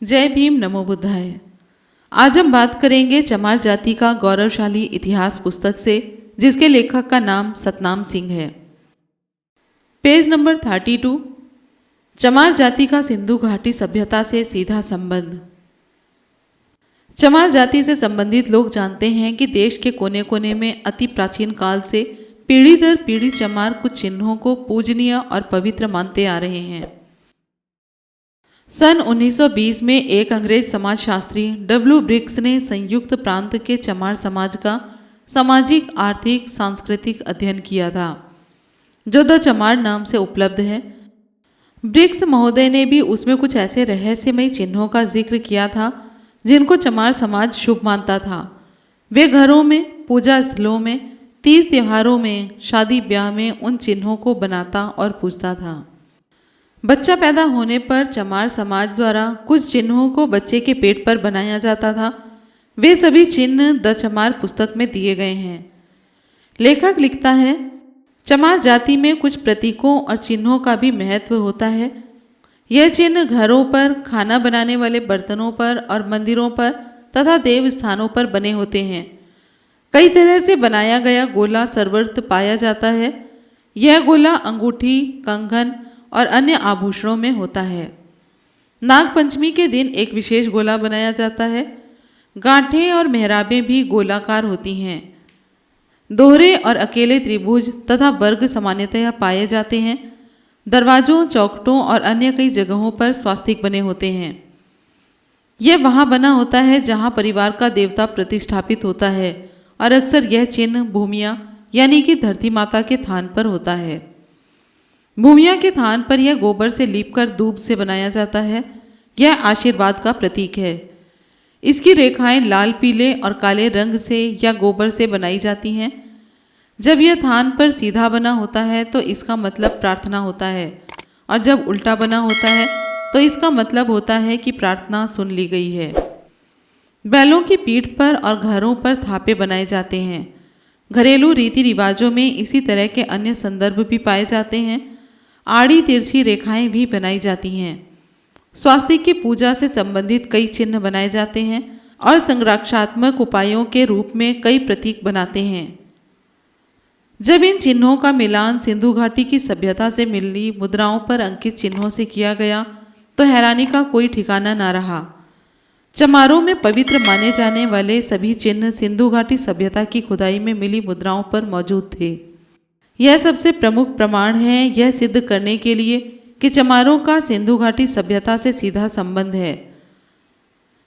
जय भीम, नमो बुद्धाय। आज हम बात करेंगे चमार जाति का गौरवशाली इतिहास पुस्तक से, जिसके लेखक का नाम सतनाम सिंह है। Page number 32। चमार जाति का सिंधु घाटी सभ्यता से सीधा संबंध। चमार जाति से संबंधित लोग जानते हैं कि देश के कोने कोने में अति प्राचीन काल से पीढ़ी दर पीढ़ी चमार कुछ चिन्हों को पूजनीय और पवित्र मानते आ रहे हैं। सन 1920 में एक अंग्रेज समाजशास्त्री डब्ल्यू ब्रिग्स ने संयुक्त प्रांत के चमार समाज का सामाजिक, आर्थिक, सांस्कृतिक अध्ययन किया था, जो द चमार नाम से उपलब्ध है। ब्रिग्स महोदय ने भी उसमें कुछ ऐसे रहस्यमय चिन्हों का जिक्र किया था जिनको चमार समाज शुभ मानता था। वे घरों में, पूजा स्थलों में, तीज त्योहारों में, शादी ब्याह में उन चिन्हों को बनाता और पूजता था। बच्चा पैदा होने पर चमार समाज द्वारा कुछ चिन्हों को बच्चे के पेट पर बनाया जाता था। वे सभी चिन्ह द चमार पुस्तक में दिए गए हैं। लेखक लिखता है, चमार जाति में कुछ प्रतीकों और चिन्हों का भी महत्व होता है। यह चिन्ह घरों पर, खाना बनाने वाले बर्तनों पर और मंदिरों पर तथा देव स्थानों पर बने होते हैं। कई तरह से बनाया गया गोला सर्वत्र पाया जाता है। यह गोला अंगूठी, कंगन और अन्य आभूषणों में होता है। नाग पंचमी के दिन एक विशेष गोला बनाया जाता है। गांठें और मेहराबें भी गोलाकार होती हैं। दोहरे और अकेले त्रिभुज तथा वर्ग सामान्यतया पाए जाते हैं। दरवाजों, चौखटों और अन्य कई जगहों पर स्वास्तिक बने होते हैं। यह वहाँ बना होता है जहाँ परिवार का देवता प्रतिष्ठापित होता है और अक्सर यह चिन्ह भूमिया यानी कि धरती माता के थान पर होता है। भूमिया के थान पर यह गोबर से लीपकर दूब से बनाया जाता है। यह आशीर्वाद का प्रतीक है। इसकी रेखाएं लाल, पीले और काले रंग से या गोबर से बनाई जाती हैं। जब यह थान पर सीधा बना होता है तो इसका मतलब प्रार्थना होता है, और जब उल्टा बना होता है तो इसका मतलब होता है कि प्रार्थना सुन ली गई है। बैलों की पीठ पर और घरों पर थापे बनाए जाते हैं। घरेलू रीति रिवाजों में इसी तरह के अन्य संदर्भ भी पाए जाते हैं। आड़ी तिरछी रेखाएं भी बनाई जाती हैं। स्वास्तिक की पूजा से संबंधित कई चिन्ह बनाए जाते हैं और संरक्षात्मक उपायों के रूप में कई प्रतीक बनाते हैं। जब इन चिन्हों का मिलान सिंधु घाटी की सभ्यता से मिली मुद्राओं पर अंकित चिन्हों से किया गया तो हैरानी का कोई ठिकाना ना रहा। चमारों में पवित्र माने जाने वाले सभी चिन्ह सिंधु घाटी सभ्यता की खुदाई में मिली मुद्राओं पर मौजूद थे। यह सबसे प्रमुख प्रमाण है यह सिद्ध करने के लिए कि चमारों का सिंधु घाटी सभ्यता से सीधा संबंध है।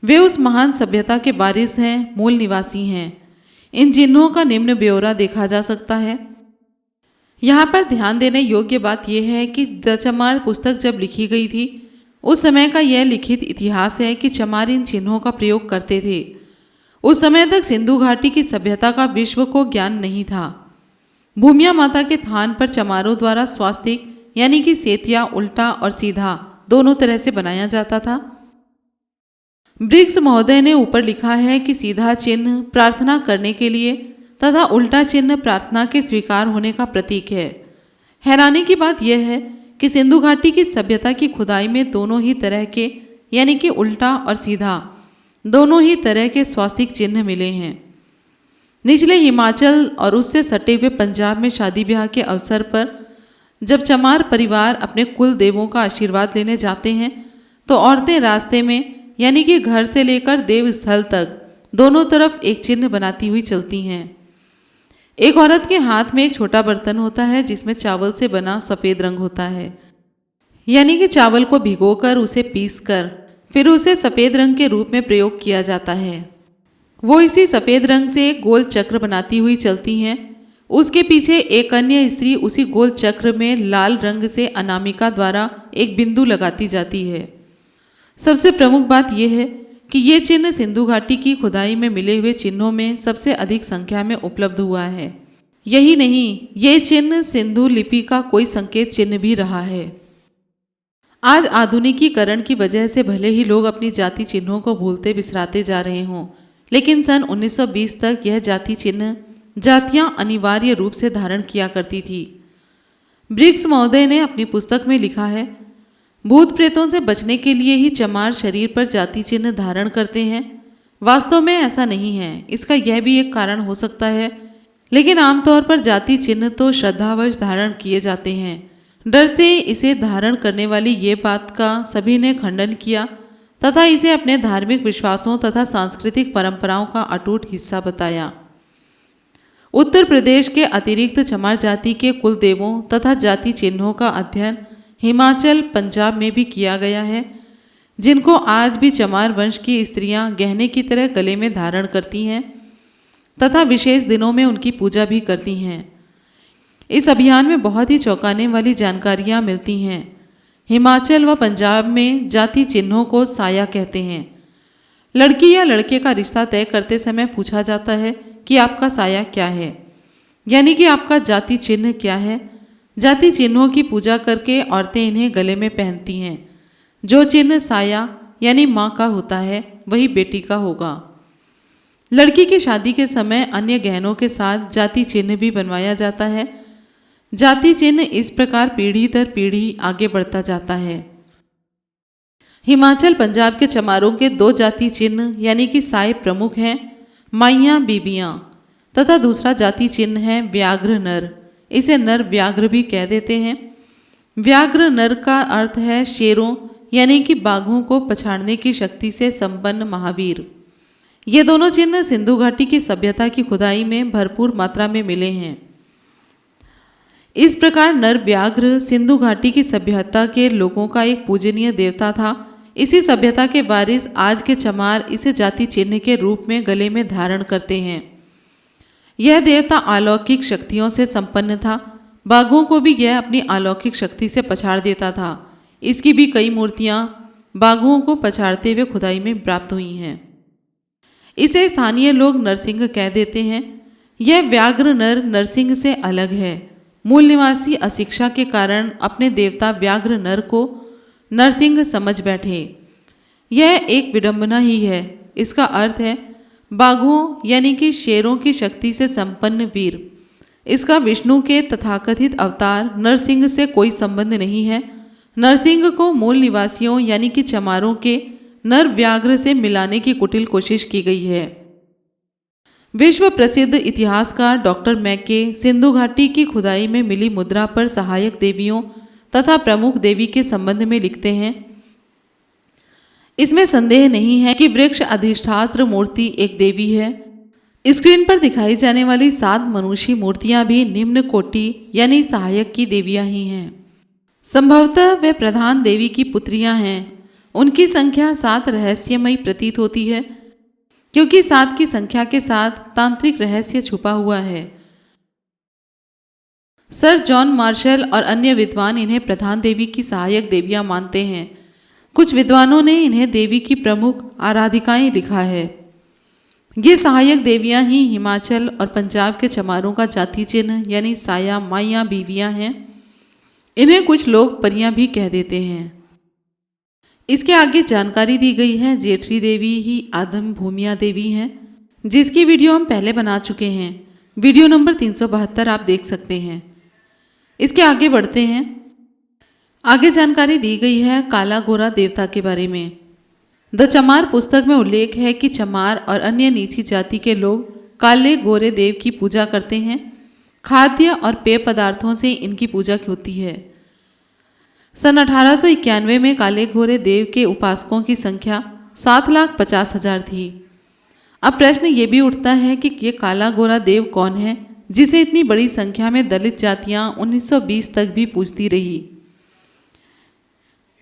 वे उस महान सभ्यता के वारिस हैं, मूल निवासी हैं। इन चिन्हों का निम्न ब्यौरा देखा जा सकता है। यहाँ पर ध्यान देने योग्य बात यह है कि द चमार पुस्तक जब लिखी गई थी उस समय का यह लिखित इतिहास है कि चमार इन चिन्हों का प्रयोग करते थे। उस समय तक सिंधु घाटी की सभ्यता का विश्व को ज्ञान नहीं था। भूमिया माता के थान पर चमारों द्वारा स्वास्तिक यानी कि सेतिया उल्टा और सीधा दोनों तरह से बनाया जाता था। ब्रिग्स महोदय ने ऊपर लिखा है कि सीधा चिन्ह प्रार्थना करने के लिए तथा उल्टा चिन्ह प्रार्थना के स्वीकार होने का प्रतीक है। हैरानी की बात यह है कि सिंधु घाटी की सभ्यता की खुदाई में दोनों ही तरह के यानी कि उल्टा और सीधा दोनों ही तरह के स्वास्तिक चिन्ह मिले हैं। निचले हिमाचल और उससे सटे हुए पंजाब में शादी ब्याह के अवसर पर जब चमार परिवार अपने कुल देवों का आशीर्वाद लेने जाते हैं तो औरतें रास्ते में यानी कि घर से लेकर देव स्थल तक दोनों तरफ एक चिन्ह बनाती हुई चलती हैं। एक औरत के हाथ में एक छोटा बर्तन होता है जिसमें चावल से बना सफ़ेद रंग होता है, यानी कि चावल को भिगोकर उसे पीसकर फिर उसे सफ़ेद रंग के रूप में प्रयोग किया जाता है। वो इसी सफ़ेद रंग से एक गोल चक्र बनाती हुई चलती हैं। उसके पीछे एक अन्य स्त्री उसी गोल चक्र में लाल रंग से अनामिका द्वारा एक बिंदु लगाती जाती है। सबसे प्रमुख बात यह है कि ये चिन्ह सिंधु घाटी की खुदाई में मिले हुए चिन्हों में सबसे अधिक संख्या में उपलब्ध हुआ है। यही नहीं, ये चिन्ह सिंधु लिपि का कोई संकेत चिन्ह भी रहा है। आज आधुनिकीकरण की वजह से भले ही लोग अपनी जाति चिन्हों को भूलते बिसराते जा रहे हों, लेकिन सन 1920 तक यह जाति चिन्ह जातियां अनिवार्य रूप से धारण किया करती थी। ब्रिग्स महोदय ने अपनी पुस्तक में लिखा है, भूत प्रेतों से बचने के लिए ही चमार शरीर पर जाति चिन्ह धारण करते हैं। वास्तव में ऐसा नहीं है। इसका यह भी एक कारण हो सकता है, लेकिन आमतौर पर जाति चिन्ह तो श्रद्धावश धारण किए जाते हैं। डर से इसे धारण करने वाली ये बात का सभी ने खंडन किया तथा इसे अपने धार्मिक विश्वासों तथा सांस्कृतिक परंपराओं का अटूट हिस्सा बताया। उत्तर प्रदेश के अतिरिक्त चमार जाति के कुल देवों तथा जाति चिन्हों का अध्ययन हिमाचल, पंजाब में भी किया गया है, जिनको आज भी चमार वंश की स्त्रियां गहने की तरह गले में धारण करती हैं तथा विशेष दिनों में उनकी पूजा भी करती हैं। इस अभियान में बहुत ही चौंकाने वाली जानकारियां मिलती हैं। हिमाचल व पंजाब में जाति चिन्हों को साया कहते हैं। लड़की या लड़के का रिश्ता तय करते समय पूछा जाता है कि आपका साया क्या है, यानी कि आपका जाति चिन्ह क्या है। जाति चिन्हों की पूजा करके औरतें इन्हें गले में पहनती हैं। जो चिन्ह साया यानी माँ का होता है वही बेटी का होगा। लड़की की शादी के समय अन्य गहनों के साथ जाति चिन्ह भी बनवाया जाता है। जाति चिन्ह इस प्रकार पीढ़ी दर पीढ़ी आगे बढ़ता जाता है। हिमाचल पंजाब के चमारों के दो जाति चिन्ह यानी कि साए प्रमुख हैं, माइयाँ बीबियाँ, तथा दूसरा जाति चिन्ह है व्याघ्र नर। इसे नर व्याघ्र भी कह देते हैं। व्याघ्र नर का अर्थ है शेरों यानी कि बाघों को पछाड़ने की शक्ति से संपन्न महावीर। ये दोनों चिन्ह सिंधु घाटी की सभ्यता की खुदाई में भरपूर मात्रा में मिले हैं। इस प्रकार नर व्याघ्र सिंधु घाटी की सभ्यता के लोगों का एक पूजनीय देवता था। इसी सभ्यता के वारिस आज के चमार इसे जाति चिन्ह के रूप में गले में धारण करते हैं। यह देवता अलौकिक शक्तियों से संपन्न था। बाघों को भी यह अपनी अलौकिक शक्ति से पछाड़ देता था। इसकी भी कई मूर्तियां बाघों को पछाड़ते हुए खुदाई में प्राप्त हुई हैं। इसे स्थानीय लोग नरसिंह कह देते हैं। यह व्याघ्र नर नरसिंह से अलग है। मूल निवासी अशिक्षा के कारण अपने देवता व्याघ्र नर को नरसिंह समझ बैठे। यह एक विडंबना ही है। इसका अर्थ है बाघों यानी कि शेरों की शक्ति से संपन्न वीर। इसका विष्णु के तथाकथित अवतार नरसिंह से कोई संबंध नहीं है। नरसिंह को मूल निवासियों यानी कि चमारों के नर व्याघ्र से मिलाने की कुटिल कोशिश की गई है। विश्व प्रसिद्ध इतिहासकार डॉक्टर मैके सिंधु घाटी की खुदाई में मिली मुद्रा पर सहायक देवियों तथा प्रमुख देवी के संबंध में लिखते हैं। इसमें संदेह नहीं है कि वृक्ष अधिष्ठात्र मूर्ति एक देवी है। स्क्रीन पर दिखाई जाने वाली 7 मनुष्य मूर्तियां भी निम्न कोटि यानी सहायक की देवियां ही हैं। संभवतः वे प्रधान देवी की पुत्रियां हैं। उनकी संख्या 7 रहस्यमयी प्रतीत होती है, क्योंकि 7 की संख्या के साथ तांत्रिक रहस्य छुपा हुआ है। सर जॉन मार्शल और अन्य विद्वान इन्हें प्रधान देवी की सहायक देवियां मानते हैं। कुछ विद्वानों ने इन्हें देवी की प्रमुख आराधिकाएं लिखा है। ये सहायक देवियां ही हिमाचल और पंजाब के चमारों का जाति चिन्ह यानी साया माइयाँ बीवियां हैं। इन्हें कुछ लोग परियां भी कह देते हैं। इसके आगे जानकारी दी गई है जेठरी देवी ही आदम भूमिया देवी हैं, जिसकी वीडियो हम पहले बना चुके हैं। वीडियो नंबर 372 आप देख सकते हैं। इसके आगे बढ़ते हैं। आगे जानकारी दी गई है काला गोरा देवता के बारे में। द चमार पुस्तक में उल्लेख है कि चमार और अन्य नीची जाति के लोग काले गोरे देव की पूजा करते हैं। खाद्य और पेय पदार्थों से इनकी पूजा होती है। सन 1891 में काले घोरे देव के उपासकों की संख्या 7,50,000 थी। अब प्रश्न ये भी उठता है कि ये काला गोरा देव कौन है, जिसे इतनी बड़ी संख्या में दलित जातियां 1920 तक भी पूजती रही।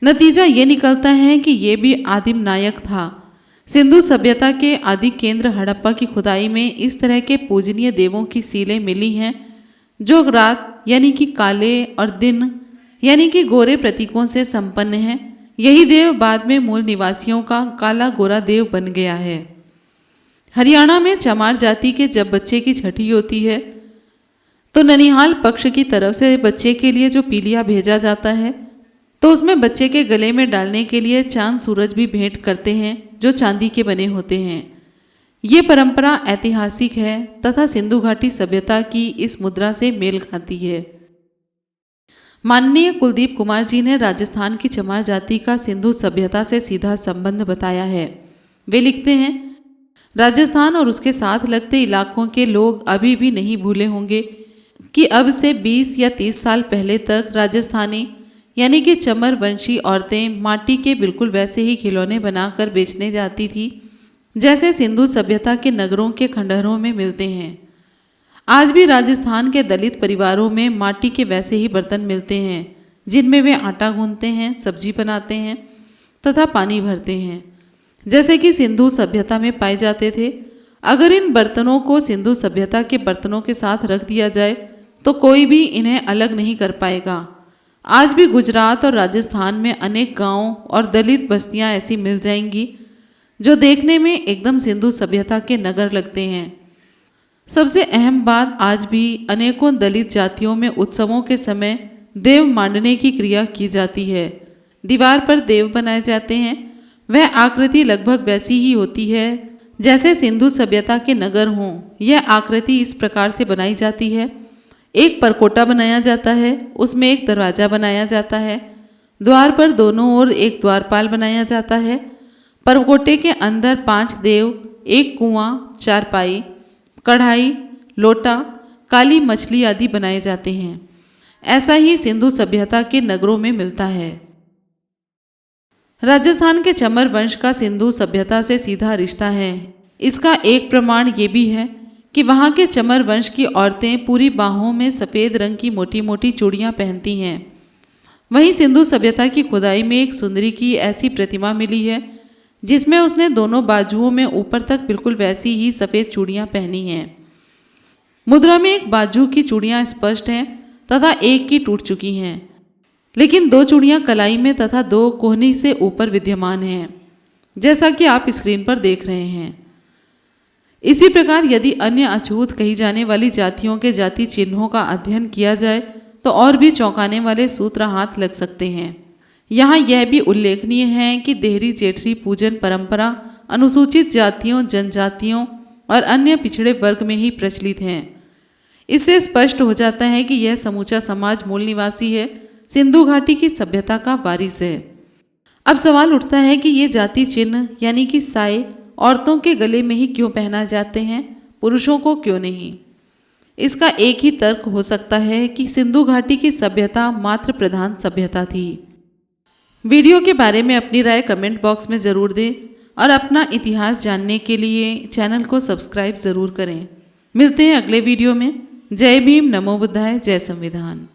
नतीजा ये निकलता है कि ये भी आदिम नायक था। सिंधु सभ्यता के आदि केंद्र हड़प्पा की खुदाई में इस तरह के पूजनीय देवों की सीलें मिली हैं, जो रात यानी कि काले और दिन यानी कि गोरे प्रतीकों से संपन्न है। यही देव बाद में मूल निवासियों का काला गोरा देव बन गया है। हरियाणा में चमार जाति के जब बच्चे की छठी होती है तो ननिहाल पक्ष की तरफ से बच्चे के लिए जो पीलिया भेजा जाता है, तो उसमें बच्चे के गले में डालने के लिए चांद सूरज भी भेंट करते हैं, जो चांदी के बने होते हैं। ये परंपरा ऐतिहासिक है तथा सिंधु घाटी सभ्यता की इस मुद्रा से मेल खाती है। माननीय कुलदीप कुमार जी ने राजस्थान की चमार जाति का सिंधु सभ्यता से सीधा संबंध बताया है। वे लिखते हैं, राजस्थान और उसके साथ लगते इलाकों के लोग अभी भी नहीं भूले होंगे कि अब से 20 या 30 साल पहले तक राजस्थानी यानी कि चमर वंशी औरतें माटी के बिल्कुल वैसे ही खिलौने बनाकर बेचने जाती थी जैसे सिंधु सभ्यता के नगरों के खंडहरों में मिलते हैं। आज भी राजस्थान के दलित परिवारों में माटी के वैसे ही बर्तन मिलते हैं जिनमें वे आटा गूंथते हैं, सब्जी बनाते हैं तथा पानी भरते हैं जैसे कि सिंधु सभ्यता में पाए जाते थे। अगर इन बर्तनों को सिंधु सभ्यता के बर्तनों के साथ रख दिया जाए तो कोई भी इन्हें अलग नहीं कर पाएगा। आज भी गुजरात और राजस्थान में अनेक गांवों और दलित बस्तियां ऐसी मिल जाएंगी जो देखने में एकदम सिंधु सभ्यता के नगर लगते हैं। सबसे अहम बात, आज भी अनेकों दलित जातियों में उत्सवों के समय देव मांडने की क्रिया की जाती है। दीवार पर देव बनाए जाते हैं। वह आकृति लगभग वैसी ही होती है जैसे सिंधु सभ्यता के नगर हों। यह आकृति इस प्रकार से बनाई जाती है, एक परकोटा बनाया जाता है, उसमें एक दरवाजा बनाया जाता है, द्वार पर दोनों ओर एक द्वारपाल बनाया जाता है। परकोटे के अंदर 5 देव, एक कुआं, चारपाई, कढ़ाई, लोटा, काली मछली आदि बनाए जाते हैं। ऐसा ही सिंधु सभ्यता के नगरों में मिलता है। राजस्थान के चमर वंश का सिंधु सभ्यता से सीधा रिश्ता है। इसका एक प्रमाण ये भी है कि वहाँ के चमर वंश की औरतें पूरी बाहों में सफ़ेद रंग की मोटी मोटी चूड़ियाँ पहनती हैं। वहीं सिंधु सभ्यता की खुदाई में एक सुंदरी की ऐसी प्रतिमा मिली है जिसमें उसने दोनों बाजुओं में ऊपर तक बिल्कुल वैसी ही सफ़ेद चूड़ियाँ पहनी हैं। मुद्रा में एक बाजू की चूड़ियाँ स्पष्ट हैं तथा एक की टूट चुकी हैं, लेकिन 2 चूड़ियाँ कलाई में तथा 2 कोहनी से ऊपर विद्यमान हैं, जैसा कि आप स्क्रीन पर देख रहे हैं। इसी प्रकार यदि अन्य अछूत कही जाने वाली जातियों के जाति चिन्हों का अध्ययन किया जाए तो और भी चौंकाने वाले सूत्र हाथ लग सकते हैं। यहाँ यह भी उल्लेखनीय है कि देहरी जेठरी पूजन परंपरा अनुसूचित जातियों, जनजातियों और अन्य पिछड़े वर्ग में ही प्रचलित हैं। इससे स्पष्ट हो जाता है कि यह समूचा समाज मूल निवासी है, सिंधु घाटी की सभ्यता का वारिस है। अब सवाल उठता है कि ये जाति चिन्ह यानी कि साए औरतों के गले में ही क्यों पहना जाते हैं, पुरुषों को क्यों नहीं? इसका एक ही तर्क हो सकता है कि सिंधु घाटी की सभ्यता मात्र प्रधान सभ्यता थी। वीडियो के बारे में अपनी राय कमेंट बॉक्स में ज़रूर दें और अपना इतिहास जानने के लिए चैनल को सब्सक्राइब ज़रूर करें। मिलते हैं अगले वीडियो में। जय भीम, नमो बुद्धाय, जय संविधान।